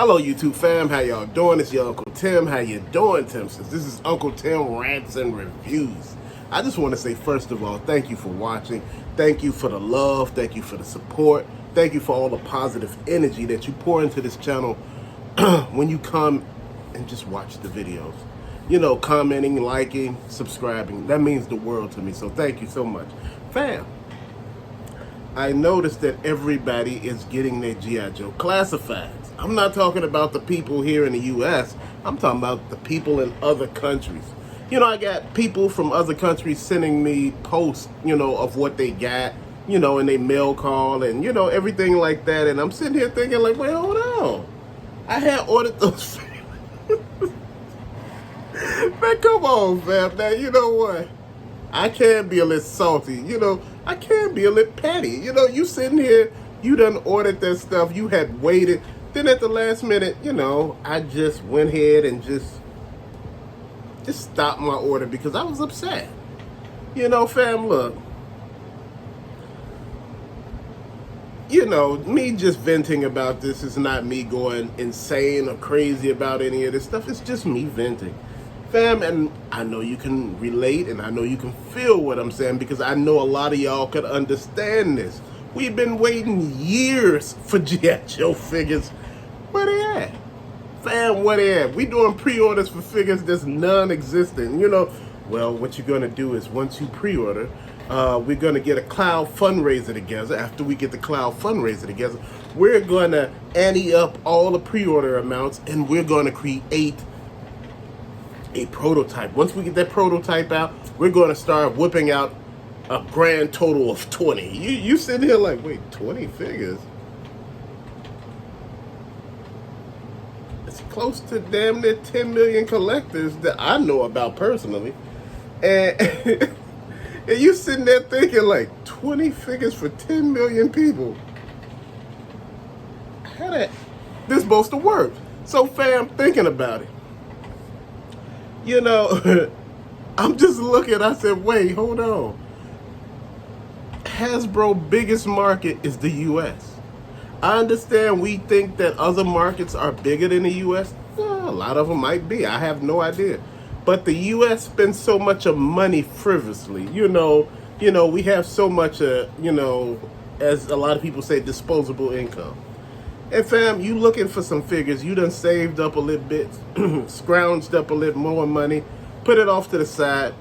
Hello, YouTube fam. How y'all doing? It's your Uncle Tim. How you doing, Timsters? This is Uncle Tim Rants and Reviews. I just want to say, first of all, thank you for watching. Thank you for the love. Thank you for the support. Thank you for all the positive energy that you pour into this channel when you come and just watch the videos. You know, commenting, liking, subscribing. That means the world to me. So thank you so much. Fam, I noticed that everybody is getting their G.I. Joe classifieds. I'm not talking about the people here in the U.S. I'm talking about the people in other countries. You know, I got people from other countries sending me posts, you know, of what they got, you know, and they mail call and, you know, everything like that. And I'm sitting here thinking like, wait, hold on. I had ordered those. Man, come on, fam. Now, you know what? I can be a little salty. You know, I can be a little petty. You know, you sitting here, you done ordered that stuff. You had waited. Then at the last minute, you know, I just went ahead and just stopped my order because I was upset. You know, fam, look. You know, me just venting about this is not me going insane or crazy about any of this stuff. It's just me venting. Fam, and I know you can relate and I know you can feel what I'm saying because I know a lot of y'all could understand this. We've been waiting years for G.I. Joe figures. Where they at? Fam, where they at? We doing pre-orders for figures that's non-existent. You know, well, what you're going to do is once you pre-order, we're going to get a cloud fundraiser together. After we get the cloud fundraiser together, we're going to ante up all the pre-order amounts and we're going to create a prototype. Once we get that prototype out, we're going to start whipping out a grand total of 20. You sitting here like, wait, 20 figures? It's close to damn near 10 million collectors that I know about personally. And, and you sitting there thinking like 20 figures for 10 million people. How that this supposed to work? So fam, thinking about it. You know, I'm just looking, I said, wait, hold on. Hasbro biggest market is the US. I understand we think that other markets are bigger than the US. Well, a lot of them might be. I have no idea. But the US spends so much of money frivolously. You know, we have so much, you know, as a lot of people say, disposable income. And fam, you looking for some figures, you done saved up a little bit, scrounged up a little more money, put it off to the side.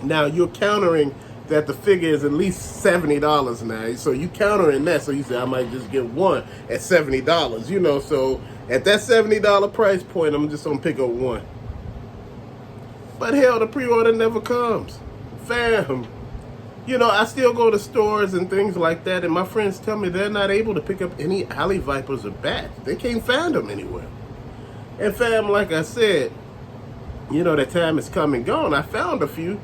Now you're countering that the figure is at least $70 now. So you countering that. So you say, I might just get one at $70, you know. So at that $70 price point, I'm just going to pick up one. But hell, the pre-order never comes. Fam, you know, I still go to stores and things like that. And my friends tell me they're not able to pick up any alley vipers or bats. They can't find them anywhere. And fam, like I said, you know, that time is come and gone. I found a few,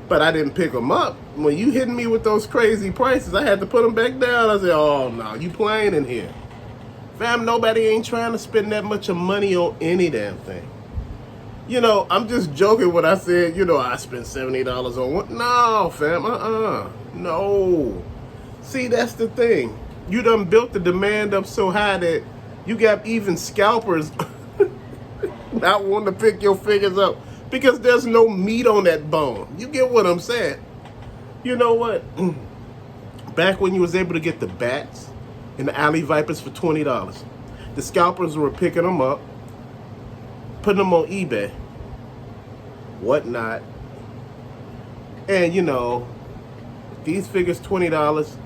but I didn't pick them up. When you hitting me with those crazy prices, I had to put them back down. I said, oh, no, you playing in here. Fam, nobody ain't trying to spend that much of money on any damn thing. You know, I'm just joking when I said, you know, I spent $70 on one. No, fam, no. See, that's the thing. You done built the demand up so high that you got even scalpers not wanting to pick your figures up because there's no meat on that bone. You get what I'm saying? You know what? Back when you was able to get the bats and the alley vipers for $20, the scalpers were picking them up, putting them on eBay, whatnot. And you know, these figures $20,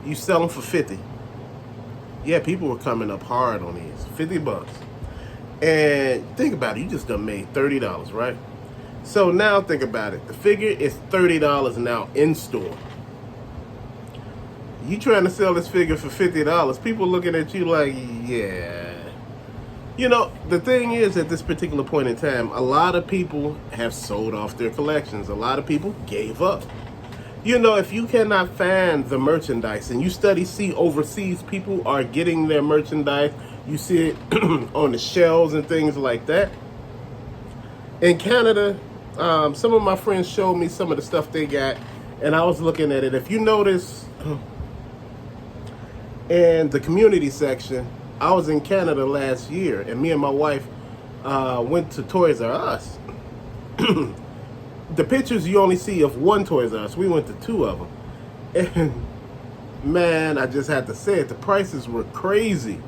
you sell them for $50. Yeah, people were coming up hard on these, $50. And think about it, you just done made $30, right? So now think about it. The figure is $30 now in store. You trying to sell this figure for $50, people looking at you like, yeah. You know, the thing is, at this particular point in time, a lot of people have sold off their collections. A lot of people gave up. You know, if you cannot find the merchandise, and you see overseas, people are getting their merchandise. You see it on the shelves and things like that. In Canada, some of my friends showed me some of the stuff they got, and I was looking at it. If you notice, in the community section, I was in Canada last year, and me and my wife went to Toys R Us. The pictures you only see of one Toys R Us. We went to two of them. And man, I just had to say it. The prices were crazy.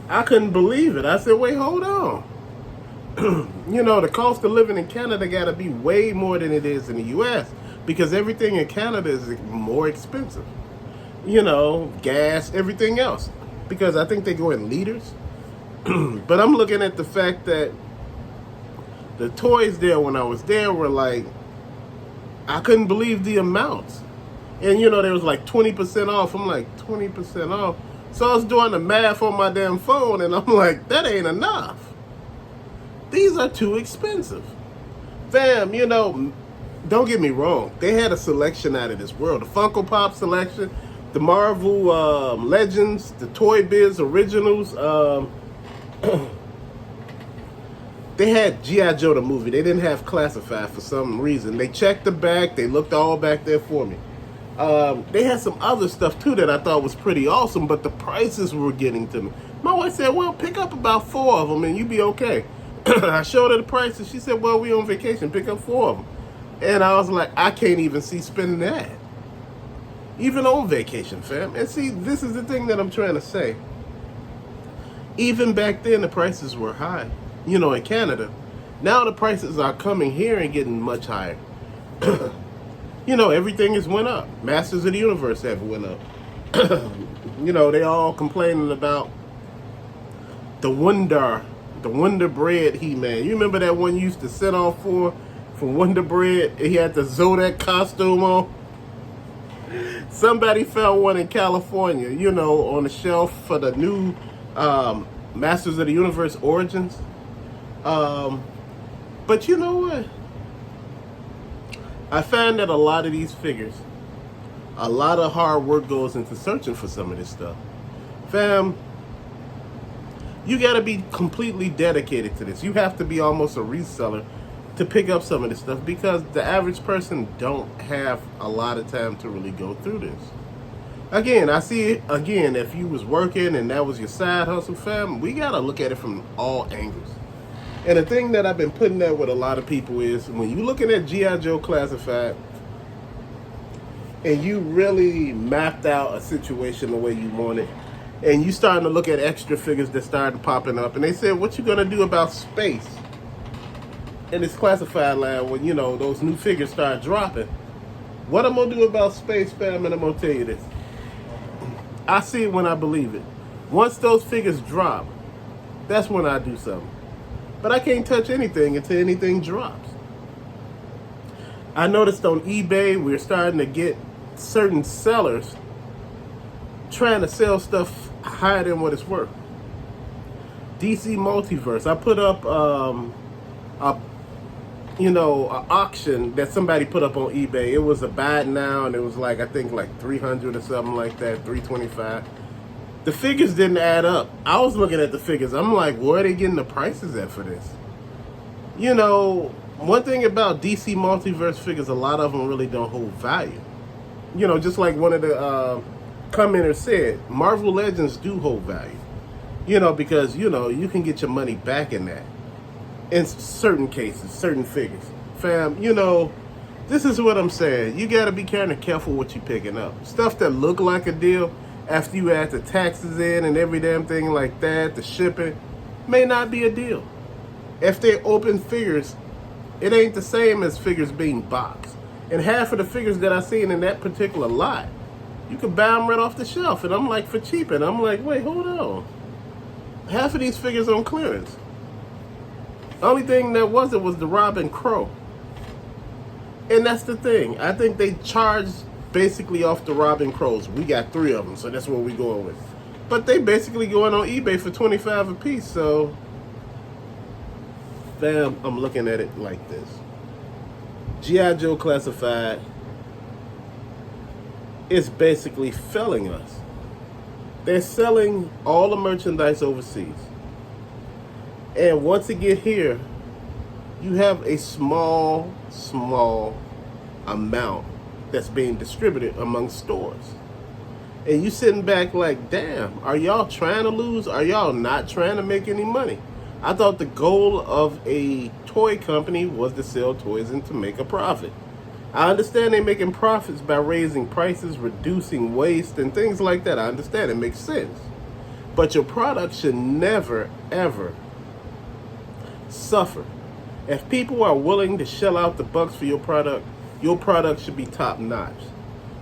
I couldn't believe it. I said, wait, hold on. The cost of living in Canada got to be way more than it is in the U.S. because everything in Canada is more expensive. Gas, everything else. Because I think they go in liters. But I'm looking at the fact that the toys there when I was there were like, I couldn't believe the amounts. And there was like 20% off. I'm like, 20% off? So I was doing the math on my damn phone and I'm like, that ain't enough. These are too expensive. Fam, don't get me wrong. They had a selection out of this world. The Funko Pop selection, the Marvel Legends, the Toy Biz Originals. They had G.I. Joe the movie. They didn't have Classified for some reason. They checked the back. They looked all back there for me. They had some other stuff too that I thought was pretty awesome, but the prices were getting to me. My wife said, well, pick up about 4 of them and you be okay. I showed her the prices. She said, well, we on vacation. Pick up 4 of them. And I was like, I can't even see spending that. Even on vacation, fam. And see, this is the thing that I'm trying to say. Even back then, the prices were high, in Canada. Now the prices are coming here and getting much higher. Everything has went up. Masters of the Universe have went up. They all complaining about the Wonder Bread He-Man. You remember that one you used to sit on from Wonder Bread? He had the Zodiac costume on. Somebody found one in California, on the shelf for the new Masters of the Universe Origins. But you know what? I find that a lot of these figures, a lot of hard work goes into searching for some of this stuff. Fam, you got to be completely dedicated to this. You have to be almost a reseller to pick up some of this stuff because the average person don't have a lot of time to really go through this. Again, I see it, if you was working and that was your side hustle, fam, we got to look at it from all angles. And the thing that I've been putting out with a lot of people is when you're looking at G.I. Joe Classified and you really mapped out a situation the way you want it, and you starting to look at extra figures that started popping up, and they said, what you going to do about space in this Classified line when, those new figures start dropping? What I'm going to do about space, fam, and I'm going to tell you this. I see it when I believe it. Once those figures drop, that's when I do something. But I can't touch anything until anything drops. I noticed on eBay, we're starting to get certain sellers trying to sell stuff higher than what it's worth. DC Multiverse. I put up an auction that somebody put up on eBay. It was a buy now, and it was like, I think like 300 or something like that, 325. The figures didn't add up. I was looking at the figures. I'm like, where are they getting the prices at for this? One thing about DC Multiverse figures, a lot of them really don't hold value. Just like one of the commenters said, Marvel Legends do hold value. Because, you can get your money back in that. In certain cases, certain figures. Fam, this is what I'm saying. You got to be kind of careful what you're picking up. Stuff that look like a deal, after you add the taxes in and every damn thing like that, the shipping, may not be a deal. If they're open figures, it ain't the same as figures being boxed. And half of the figures that I seen in that particular lot, you could buy them right off the shelf. And I'm like, for cheap. And I'm like, wait, hold on. Half of these figures on clearance. Only thing that wasn't was the Robin Crow. And that's the thing. I think they charged basically off the Robin Crows. We got 3 of them, so that's what we're going with. But they basically going on eBay for $25 a piece, so fam, I'm looking at it like this. G.I. Joe Classified is basically failing us. They're selling all the merchandise overseas. And once it get here, you have a small amount that's being distributed among stores. And you sitting back like, damn, are y'all trying to lose? Are y'all not trying to make any money? I thought the goal of a toy company was to sell toys and to make a profit. I understand they're making profits by raising prices, reducing waste, and things like that. I understand. It makes sense. But your product should never, ever suffer. If people are willing to shell out the bucks for your product should be top notch,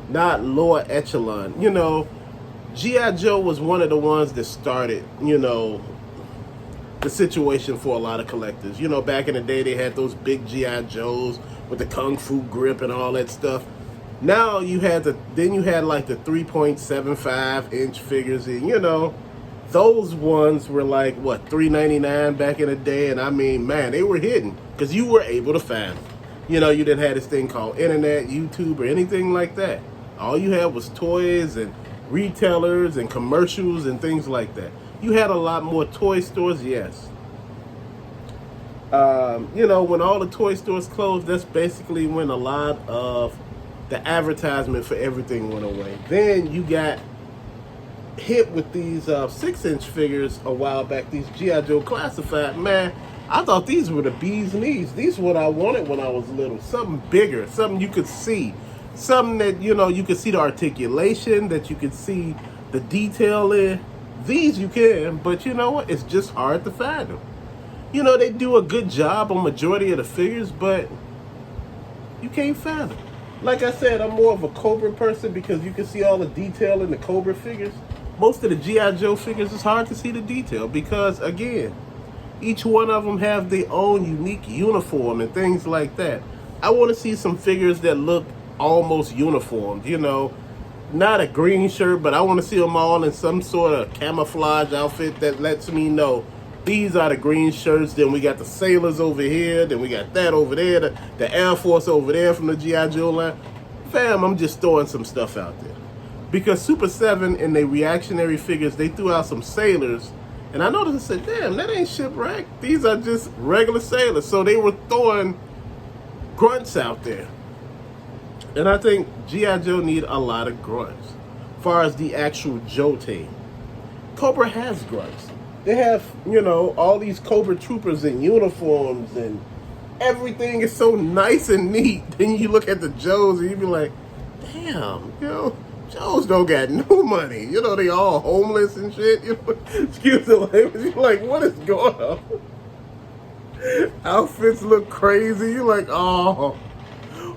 not lower echelon. You know, G.I. Joe was one of the ones that started, you know, the situation for a lot of collectors. You know, back in the day, they had those big G.I. Joes with the Kung Fu grip and all that stuff. Now you had like the 3.75 inch figures, and you know, those ones were like what, $3.99 back in the day, and I mean, man, they were hidden because you were able to find them. You know, you didn't have this thing called internet, YouTube, or anything like that. All you had was toys and retailers and commercials and things like that. You had a lot more toy stores, yes. You know, when all the toy stores closed, that's basically when a lot of the advertisement for everything went away. Then you got hit with these 6-inch figures a while back, these G.I. Joe Classified. Man, I thought these were the bee's knees. These were what I wanted when I was little. Something bigger, something you could see. Something that, you know, you could see the articulation, that you could see the detail in. These you can, but you know what? It's just hard to find them. You know, they do a good job on majority of the figures, but you can't find them. Like I said, I'm more of a Cobra person because you can see all the detail in the Cobra figures. Most of the G.I. Joe figures, it's hard to see the detail because, again, each one of them have their own unique uniform and things like that. I want to see some figures that look almost uniformed, you know, not a green shirt, but I want to see them all in some sort of camouflage outfit that lets me know these are the green shirts. Then we got the sailors over here. Then we got that over there, the Air Force over there from the G.I. Joe line. Fam, I'm just throwing some stuff out there. Because Super 7 and their reactionary figures, they threw out some sailors. And I noticed and said, damn, that ain't shipwreck. These are just regular sailors. So they were throwing grunts out there. And I think G.I. Joe need a lot of grunts. As far as the actual Joe team. Cobra has grunts. They have, you know, all these Cobra troopers in uniforms and everything is so nice and neat. Then you look at the Joes and you be like, damn, you know, Joes don't got no money. You know, they all homeless and shit. You know, excuse the language. You're like, what is going on? Outfits look crazy. You're like, oh,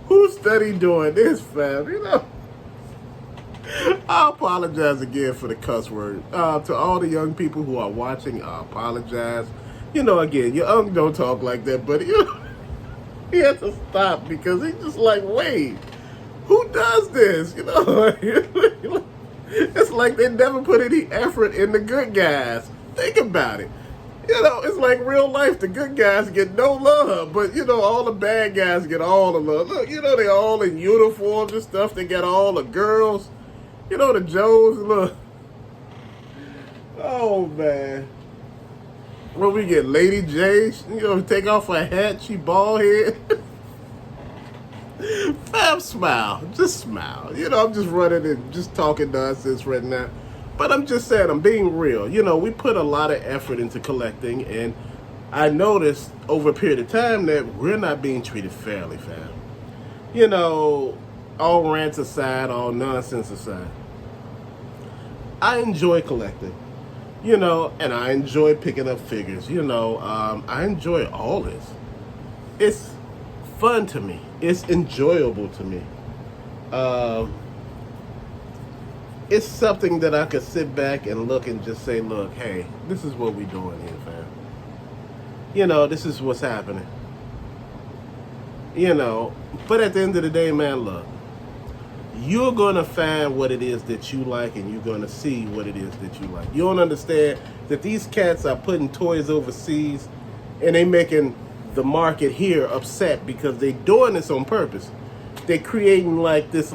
who's study doing this, fam? You know. I apologize again for the cuss word. To all the young people who are watching, I apologize. You know, again, your uncle don't talk like that, but you know, he has to stop because he's just like, wait, who does this? You know, it's like they never put any effort in the good guys. Think about it. You know, it's like real life. The good guys get no love, but you know, all the bad guys get all the love. Look, you know, they all in uniforms and stuff. They got all the girls. You know, the Joes, look. Oh, man. When we get Lady J, you know, take off her hat, she bald head. Fam, smile. Just smile. You know, I'm just running and just talking nonsense right now. But I'm just saying, I'm being real. You know, we put a lot of effort into collecting, and I noticed over a period of time that we're not being treated fairly, fam. You know, all rants aside, all nonsense aside, I enjoy collecting, you know, and I enjoy picking up figures, you know. I enjoy all this. It's fun to me. It's enjoyable to me. It's something that I could sit back and look and just say, look, hey, this is what we doing here, fam. You know, this is what's happening. You know, but at the end of the day, man, look. You're going to find what it is that you like, and you're going to see what it is that you like. You don't understand that these cats are putting toys overseas, and they making the market here upset because they're doing this on purpose. They're creating like this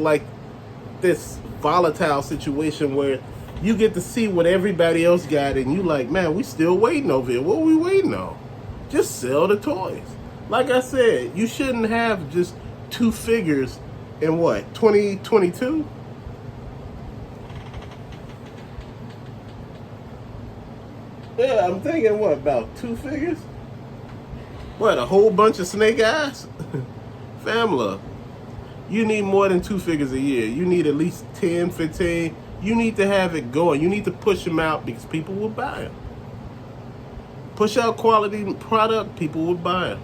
volatile situation where you get to see what everybody else got, and you like, man, we still waiting over here. What are we waiting on? Just sell the toys. Like I said, you shouldn't have just 2 figures in what, 2022? Yeah, I'm thinking what, about 2 figures? What, a whole bunch of snake eyes? Family, you need more than 2 figures a year. You need at least 10, 15. You need to have it going. You need to push them out because people will buy them. Push out quality product, people will buy them.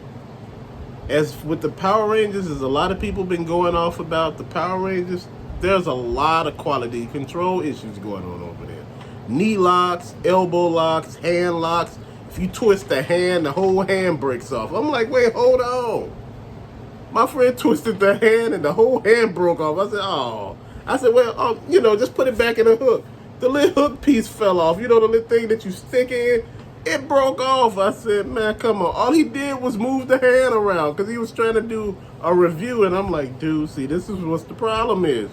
As with the Power Rangers, there's a lot of people been going off about the Power Rangers. There's a lot of quality control issues going on over there. Knee locks, elbow locks, hand locks. If you twist the hand, the whole hand breaks off. I'm like, wait, hold on. My friend twisted the hand and the whole hand broke off. I said, oh. I said, well, just put it back in the hook. The little hook piece fell off. You know, the little thing that you stick in? It broke off. I said, man, come on. All he did was move the hand around because he was trying to do a review. And I'm like, dude, see, this is what the problem is.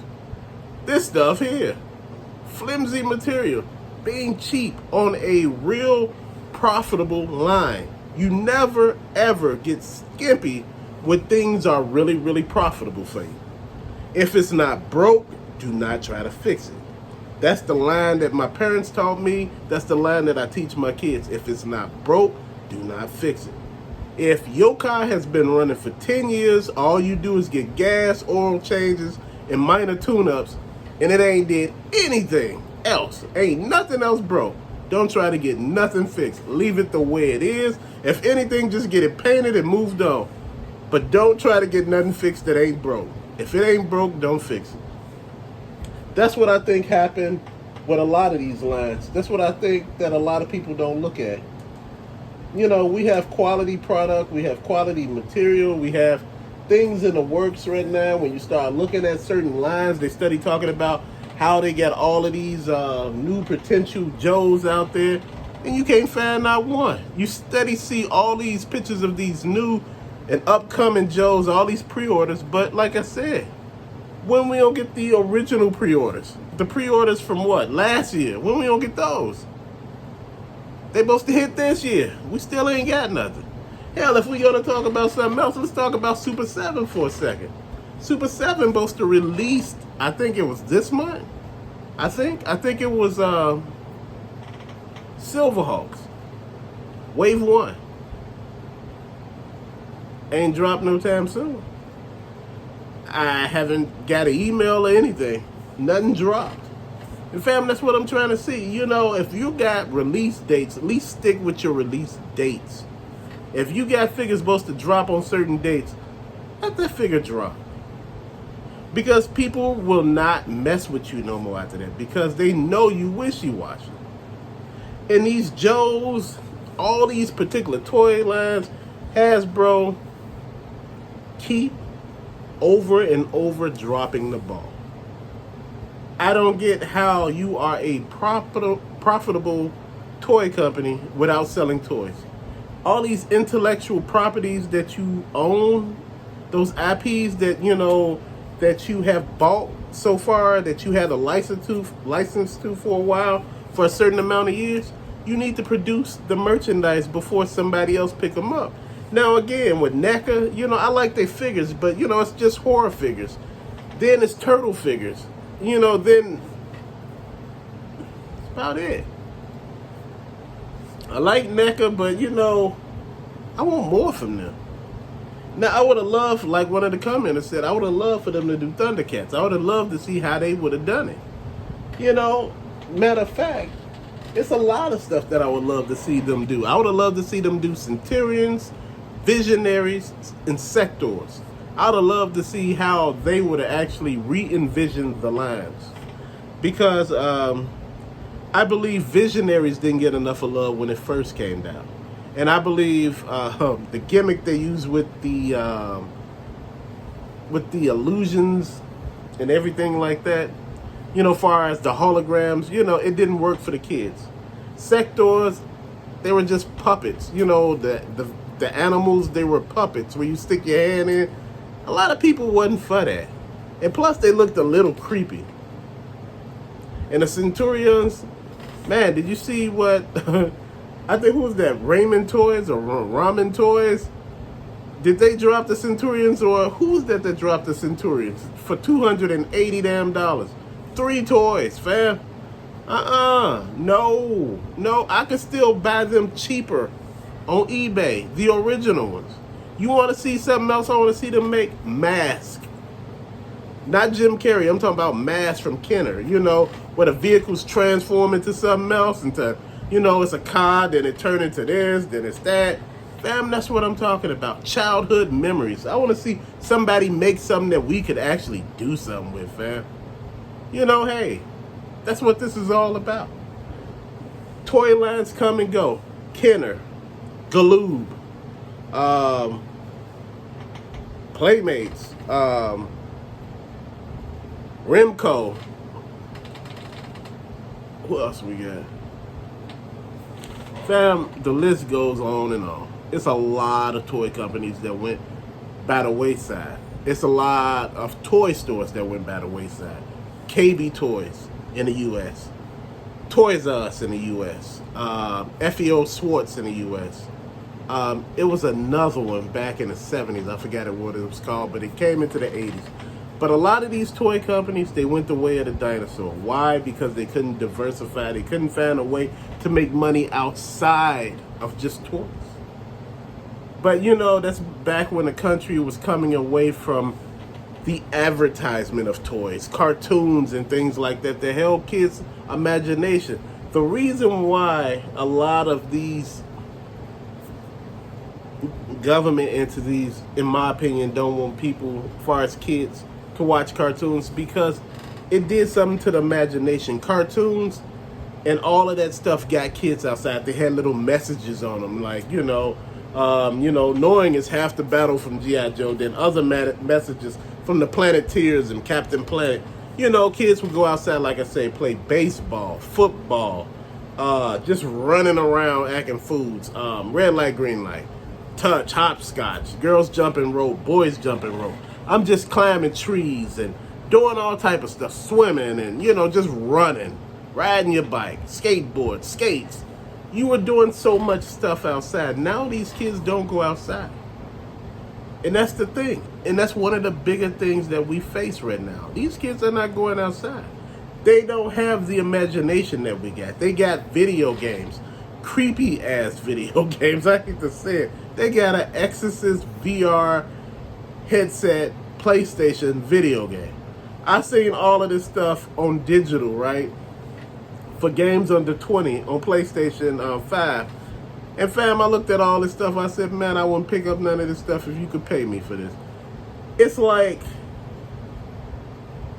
This stuff here. Flimsy material. Being cheap on a real profitable line. You never, ever get skimpy when things are really, really profitable for you. If it's not broke, do not try to fix it. That's the line that my parents taught me. That's the line that I teach my kids. If it's not broke, do not fix it. If your car has been running for 10 years, all you do is get gas, oil changes, and minor tune-ups, and it ain't did anything else. Ain't nothing else broke. Don't try to get nothing fixed. Leave it the way it is. If anything, just get it painted and moved on. But don't try to get nothing fixed that ain't broke. If it ain't broke, don't fix it. That's what I think happened with a lot of these lines. That's what I think that a lot of people don't look at. We have quality product, we have quality material, we have things in the works right now. When you start looking at certain lines, they study talking about how they get all of these new potential Joes out there, and you can't find not one. You steady see all these pictures of these new and upcoming Joes, all these pre-orders, but like I said, when we don't get the original pre-orders, the pre-orders from what, last year, when we don't get those? They supposed to hit this year. We still ain't got nothing. Hell, if we gonna talk about something else, let's talk about Super 7 for a second. Super 7 supposed to release, I think it was this month. I think it was Silverhawks. Wave 1. Ain't dropped no time soon. I haven't got an email or anything. Nothing dropped. And fam, that's what I'm trying to see. If you got release dates, at least stick with your release dates. If you got figures supposed to drop on certain dates, let that figure drop. Because people will not mess with you no more after that. Because they know you wishy-washy. And these Joes, all these particular toy lines, Hasbro, keep over and over dropping the ball. I don't get how you are a profitable toy company without selling toys. All these intellectual properties that you own, those IPs that that you have bought so far, that you had a license to for a while, for a certain amount of years, you need to produce the merchandise before somebody else pick them up. Now again, with NECA, I like their figures, but it's just horror figures. Then it's turtle figures. Then that's about it. I like NECA, but I want more from them. Now I would have loved, like one of the commenters said, I would have loved for them to do Thundercats. I would have loved to see how they would have done it. Matter of fact, it's a lot of stuff that I would love to see them do. I would have loved to see them do Centurions, Visionaries, and Sectors. I would have loved to see how they would have actually re-envisioned the lines. Because I believe Visionaries didn't get enough of love when it first came down. And I believe the gimmick they used with the illusions and everything like that, far as the holograms, it didn't work for the kids. Sectors, they were just puppets. The animals, they were puppets where you stick your hand in. A lot of people wasn't for that. And plus, they looked a little creepy. And the Centurions, man, did you see what... I think, who was that? Raymond Toys or Ramen Toys? Did they drop the Centurions, or who's that dropped the Centurions for $280 damn? 3 toys, fam. No, I can still buy them cheaper on eBay, the original ones. You want to see something else? I want to see them make Mask. Not Jim Carrey. I'm talking about Mask from Kenner. Where the vehicles transform into something else, it's a car, then it turns into this, then it's that. Fam, that's what I'm talking about. Childhood memories. I want to see somebody make something that we could actually do something with, fam. Hey, that's what this is all about. Toy lines come and go. Kenner, Galoob, Playmates, Remco. Who else we got? Fam, the list goes on and on. It's a lot of toy companies that went by the wayside. It's a lot of toy stores that went by the wayside. KB Toys in the U.S. Toys R Us in the U.S. FEO Swartz in the U.S. It was another one back in the 70s. I forgot what it was called, but it came into the 80s. But a lot of these toy companies, they went the way of the dinosaur. Why? Because they couldn't diversify. They couldn't find a way to make money outside of just toys. But that's back when the country was coming away from the advertisement of toys, cartoons and things like that held kids' imagination. The reason why a lot of these government entities, in my opinion, don't want people, as far as kids, to watch cartoons, because it did something to the imagination. Cartoons and all of that stuff got kids outside. They had little messages on them, like, knowing is half the battle from G.I. Joe, then other messages from the Planeteers and Captain Planet. Kids would go outside, like I say, play baseball, football, just running around acting fools, red light, green light, touch, hopscotch, girls jumping rope, boys jumping rope. I'm just climbing trees and doing all type of stuff, swimming and, just running, riding your bike, skateboard, skates. You were doing so much stuff outside. Now these kids don't go outside. And that's the thing. And that's one of the bigger things that we face right now. These kids are not going outside. They don't have the imagination that we got. They got video games. Creepy ass video games. I hate to say it. They got an Exorcist VR headset PlayStation video game. I seen all of this stuff on digital, right? For games under 20 on PlayStation 5. And fam, I looked at all this stuff. I said, man, I wouldn't pick up none of this stuff if you could pay me for this. It's like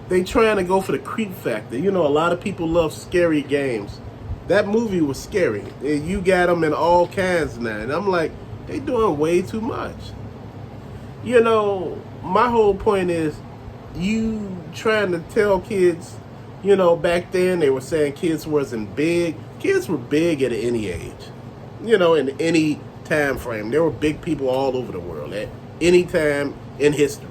they trying to go for the creep factor. A lot of people love scary games. That movie was scary. You got them in all kinds now. And I'm like, they doing way too much. My whole point is, you trying to tell kids, back then they were saying kids wasn't big. Kids were big at any age. In any time frame. There were big people all over the world at any time in history.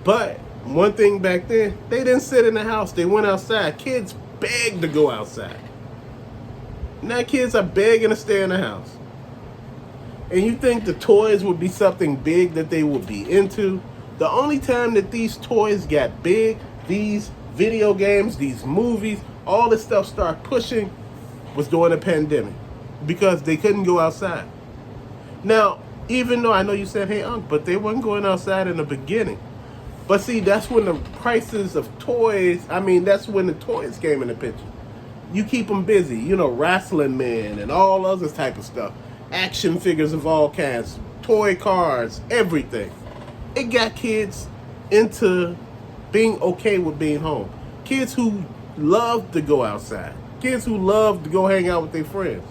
But one thing back then, they didn't sit in the house. They went outside. Kids begged to go outside. Now kids are begging to stay in the house. And you think the toys would be something big that they would be into? The only time that these toys got big, these video games, these movies, all this stuff started pushing was during the pandemic. Because they couldn't go outside. Now, even though I know you said, hey, Unc, but they weren't going outside in the beginning. But see, that's when the prices of toys, that's when the toys came in the picture. You keep them busy, wrestling men and all other type of stuff. Action figures of all kinds, toy cars, everything. It got kids into being okay with being home. Kids who love to go outside. Kids who love to go hang out with their friends.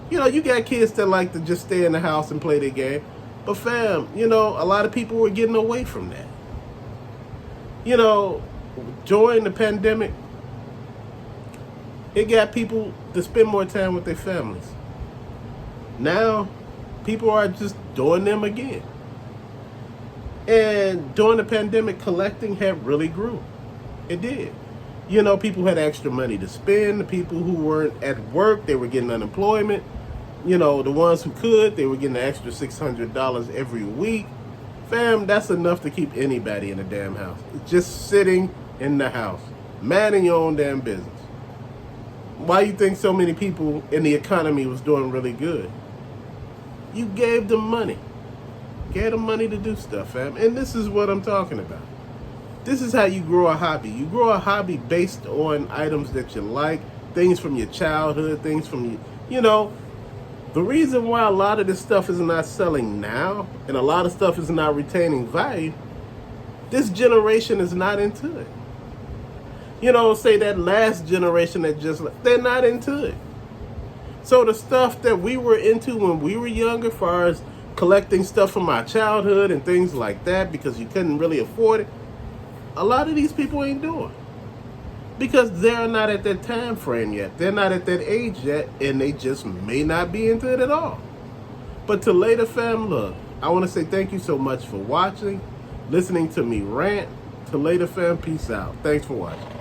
You got kids that like to just stay in the house and play their game. But fam, a lot of people were getting away from that. During the pandemic, it got people to spend more time with their families. Now, people are just doing them again. And during the pandemic, collecting had really grew. It did. People had extra money to spend. The people who weren't at work, they were getting unemployment. The ones who could, they were getting an extra $600 every week. Fam, that's enough to keep anybody in a damn house. Just sitting in the house, minding your own damn business. Why you think so many people in the economy was doing really good? You gave them money. Gave them money to do stuff, fam. And this is what I'm talking about. This is how you grow a hobby. You grow a hobby based on items that you like, things from your childhood, things from, the reason why a lot of this stuff is not selling now and a lot of stuff is not retaining value, this generation is not into it. Say that last generation they're not into it. So the stuff that we were into when we were younger, as far as collecting stuff from our childhood and things like that, because you couldn't really afford it, a lot of these people ain't doing. Because they're not at that time frame yet. They're not at that age yet, and they just may not be into it at all. But to later, fam, look, I want to say thank you so much for watching, listening to me rant. To later, fam, peace out. Thanks for watching.